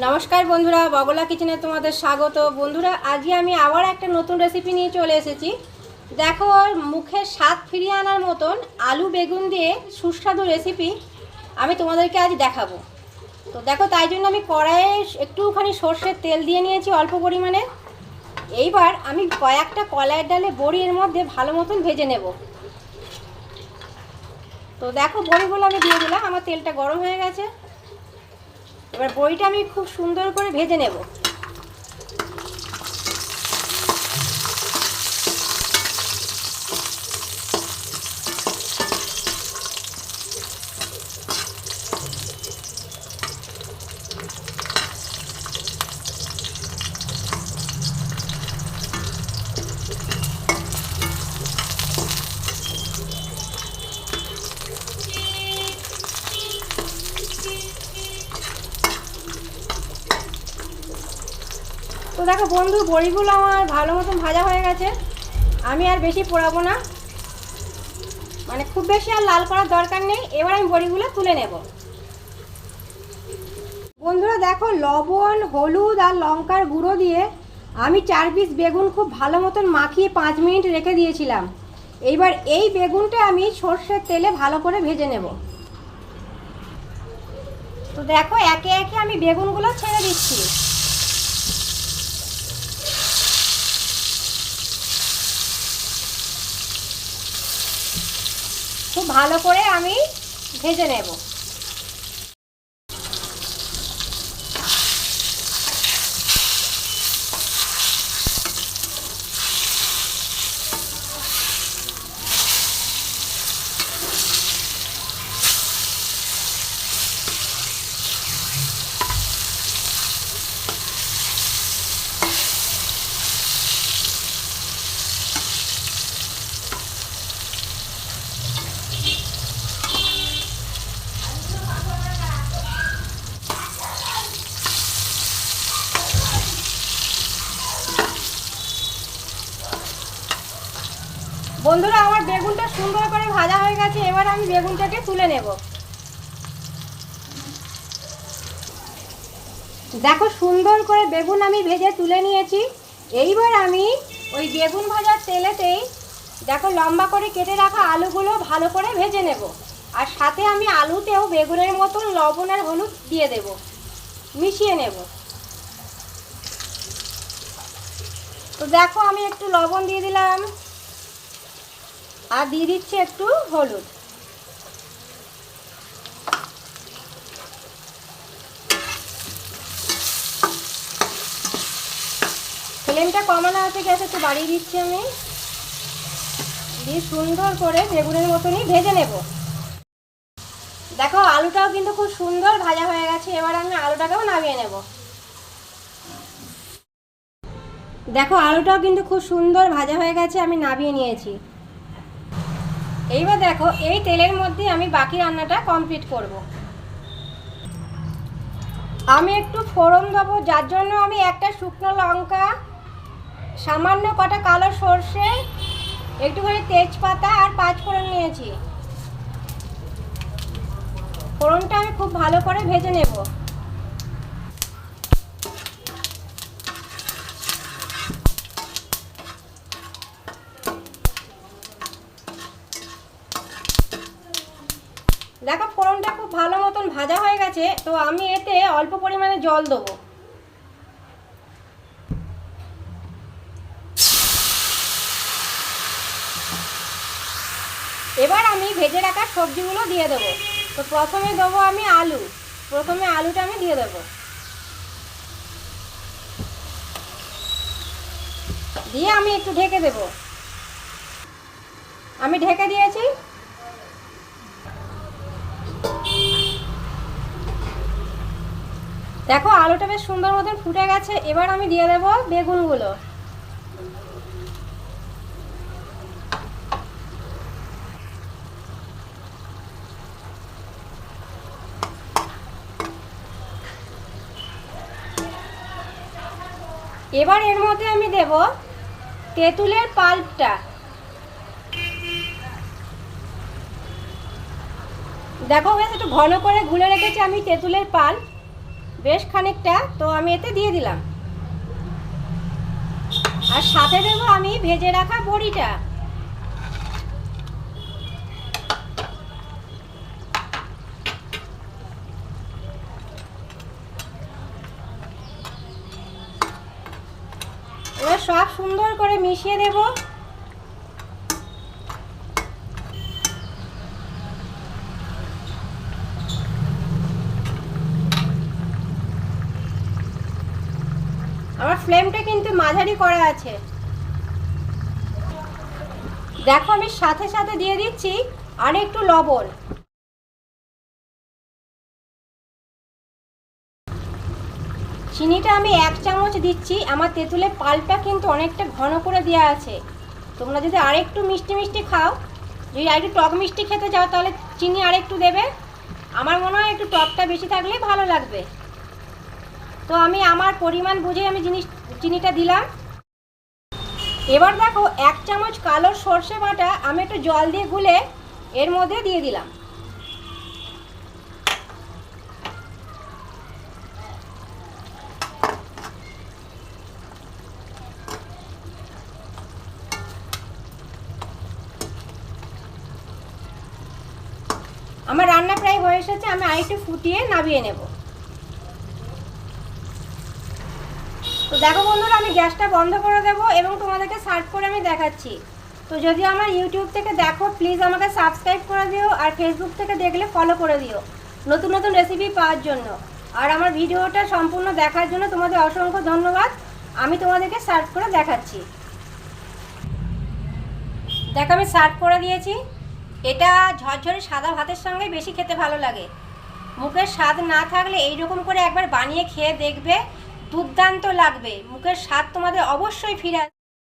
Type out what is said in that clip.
নমস্কার বন্ধুরা, বগলা কিচেনে তোমাদের স্বাগত। বন্ধুরা, আজকে আমি আবার একটা নতুন রেসিপি নিয়ে চলে এসেছি। দেখো, মুখের স্বাদ ফিরিয়ে আনার মতন আলু বেগুন দিয়ে সুস্বাদু রেসিপি আমি তোমাদেরকে আজ দেখাবো। তো দেখো, তাই জন্য আমি কড়াইয়ে একটুখানি সর্ষের তেল দিয়ে নিয়েছি অল্প পরিমাণে। এইবার আমি কয়েকটা কলাইয়ের ডালে বড়ি এর মধ্যে ভালো মতন ভেজে নেব। তো দেখো, বড়িগুলো আমি দিয়ে দিলাম, আমার তেলটা গরম হয়ে গেছে। এবার বড়িটা আমি খুব সুন্দর করে ভেজে নেব। তো দেখো বন্ধু, বড়িগুলো আমার ভালো মতন ভাজা হয়ে গেছে। আমি আর বেশি পোড়াবো না, মানে খুব বেশি আর লাল করার দরকার নেই। এবার আমি বড়িগুলো তুলে নেব। বন্ধুরা দেখো, লবণ, হলুদ আর লঙ্কার গুঁড়ো দিয়ে আমি 4 পিস বেগুন খুব ভালো মতন মাখিয়ে 5 মিনিট রেখে দিয়েছিলাম। এইবার এই বেগুনটা আমি সর্ষের তেলে ভালো করে ভেজে নেব। তো দেখো, একে একে আমি বেগুনগুলো ছেড়ে দিচ্ছি। খুব ভালো করে আমি ভেজে নেব। বন্ধুরা, আমার বেগুনটা সুন্দর করে ভাজা হয়ে গেছে। এবার আমি বেগুনটাকে তুলে নেব। দেখো, সুন্দর করে বেগুন আমি ভেজে তুলে নিয়েছি। এইবার আমি ওই বেগুন ভাজার তেলেতেই দেখো লম্বা করে কেটে রাখা আলুগুলো ভালো করে ভেজে নেব। আর সাথে আমি আলুতেও বেগুনের মতন লবণ আর হলুদ দিয়ে দেব, মিশিয়ে নেব। তো দেখো, আমি একটু লবণ দিয়ে দিলাম আর দিয়ে দিচ্ছি একটু হলুদ। ফ্লেমটা কমানো আছে, গ্যাস একটু বাড়িয়ে দিচ্ছি আমি। দিয়ে সুন্দর করে বেগুনের মতনই ভেজে নেব। দেখো, আলুটাও কিন্তু খুব সুন্দর ভাজা হয়ে গেছে। এবার আমি আলুটাকেও নামিয়ে নেব। দেখো, আলুটাও কিন্তু খুব সুন্দর ভাজা হয়ে গেছে, আমি নামিয়ে নিয়েছি। এইবার দেখো, এই তেলের মধ্যে আমি বাকি রান্নাটা কমপ্লিট করব। আমি একটু ফোড়ন দেবো, যার জন্য আমি একটা শুকনো লঙ্কা, সামান্য কটা কালো সর্ষে, একটুখানি তেজপাতা আর 5 ফোড়ন নিয়েছি। ফোড়নটা আমি খুব ভালো করে ভেজে নেব। দেখো, ফোড়নটা খুব ভালো মতন ভাজা হয়ে গেছে। তো আমি এতে অল্প পরিমাণে জল দেবো। এবার আমি ভেজে রাখা সবজিগুলো দিয়ে দেবো। তো প্রথমে দেবো আমি আলু। প্রথমে আলুটা আমি দিয়ে দেবো, দিয়ে আমি একটু ঢেকে দেব। আমি ঢেকে দিয়েছি। দেখো, আলুটা বেশ সুন্দর মতন ফুটে গেছে। এবার আমি দিয়ে দেবো বেগুনগুলো। এবার এর মধ্যে আমি দেব তেঁতুলের পাল্পটা। দেখো বেশ একটু ঘন করে গুলে রেখেছি আমি তেঁতুলের পাল্প। বেশ খানিকটা, তো আমি এতে দিয়ে দিলাম। আর সাথে দেবো আমি ভেজে রাখা বড়িটা। এবার সব সুন্দর করে মিশিয়ে দেব। আমার ফ্লেমটা কিন্তু মাঝারি করা আছে। দেখো আমি সাথে সাথে দিয়ে দিচ্ছি আর একটু লবণ। চিনিটা আমি 1 চামচ দিচ্ছি। আমার তেঁতুলের পাল্পটা কিন্তু অনেকটা ঘন করে দেওয়া আছে। তোমরা যদি আরেকটু মিষ্টি মিষ্টি খাও, যদি আরেকটু টক মিষ্টি খেতে চাও, তাহলে চিনি আরেকটু দেবে। আমার মনে হয় একটু টকটা বেশি থাকলেই ভালো লাগবে। তো আমি আমার পরিমাণ বুঝে আমি চিনিটা দিলাম। এবার দেখো 1 চামচ কালো সর্ষে বাটা আমি একটু জল দিয়ে গুলে এর মধ্যে দিয়ে দিলাম। আমার রান্না প্রায় হয়ে এসেছে, আমি আরেকটু ফুটিয়ে নামিয়ে নেব। তো দেখো বন্ধুরা, আমি গ্যাসটা বন্ধ করে দেবো এবং তোমাদেরকে সার্ভ করে আমি দেখাচ্ছি। তো যদি আমার ইউটিউব থেকে দেখো, প্লিজ আমাকে সাবস্ক্রাইব করে দিও, আর ফেসবুক থেকে দেখলে ফলো করে দিও নতুন নতুন রেসিপি পাওয়ার জন্য। আর আমার ভিডিওটা সম্পূর্ণ দেখার জন্য তোমাদের অসংখ্য ধন্যবাদ। আমি তোমাদেরকে সার্ভ করে দেখাচ্ছি। দেখো আমি সার্ভ করে দিয়েছি। এটা ঝরঝরে সাদা ভাতের সঙ্গে বেশি খেতে ভালো লাগে। মুখের স্বাদ না থাকলে এইরকম করে একবার বানিয়ে খেয়ে দেখবে, দুর্দান্ত লাগবে। মুখের স্বাদ তোমাদের অবশ্যই ফিরে